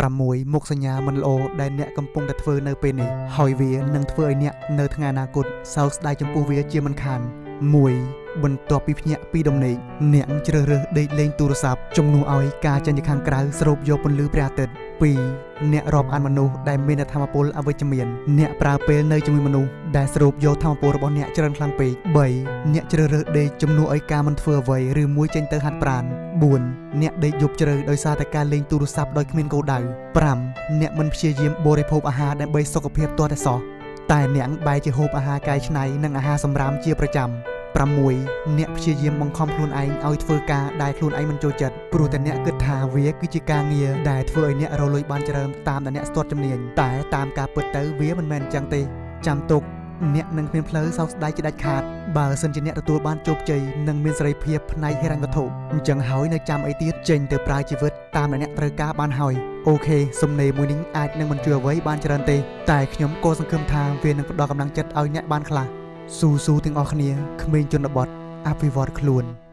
6មុខសញ្ញាមិនល្អដែលអ្នកកំពុងតែធ្វើនៅពេលនេះហើយវានឹងធ្វើឲ្យអ្នកនៅថ្ងៃអនាគតសោកស្ដាយចំពោះវាជាមិនខាន1បន្ទាប់ពីភ្ញាក់ពីដំណេកអ្នកជ្រើសរើសដេកលេងទូរស័ព្ទជំនួសឲ្យការចេញទៅខាងក្រៅស្រូបយកពន្លឺព្រះអាទិត្យ2អ្នករាប់អានមនុស្សដែលមានថាមពលអវិជ្ជមានអ្នកប្រើពេលនៅជាមួយមនុស្សដែលស្រូបយកថាមពលរបស់អ្នកច្រើនខ្លាំងពេក3អ្នកជ្រើសរើសដេកជំនួសឲ្យការមិនធ្វើអ្វីឬមួយចេញទៅហាត់ប្រាណ4អ្នកដេកយប់ជ្រៅដោយសារតែការលេងទូរស័ព្ទដោយគ្មានគោលដៅ5អ្នកមិនព្យាយាមបរិភោគអាហារដើម្បីសុខភាពទាល់តែសោះតែអ្នកបែរជាហូបអាហារកែច្នៃនិងអាហារសម្រាមជាប្រចាំ6អ្នកព្យាយាមបង្ខំខ្លួនឯងឲ្យធ្វើការដែលខ្លួនឯងមិនចូលចិត្តព្រោះតែអ្នកគិតថាវាគឺជាការងារដែលធ្វើឲ្យអ្នករលួយបានច្រើនតាមដែលអ្នកស្ទាត់ជំនាញតែតាមការពិតទៅវាមិនមែនអញ្ចឹងទេចាំទុកអ្នកនឹងគ្មានផ្លូវសោកស្ដាយជាដាច់ខាតបើសិនជាអ្នកទទួលបានជោគជ័យនិងមានសេរីភាពផ្នែកហិរញ្ញវត្ថុអញ្ចឹងហើយនៅចាំអីទៀតចេញទៅប្រើជីវិតតាមដែលអ្នកត្រូវការបានហើយអូខេសំណេរមួយនេះអាចនឹងមិនជួយអ្វីបានច្រើនទេតែខ្ញុំក៏សង្ឃឹមថាវានឹងផ្ដល់កម្លាំងចិត្តឲ្យអ្នកបានខ្លះស៊ូទាំងអស់គ្នាក្មេងជនបទអភិវឌ្ឍខ្លួន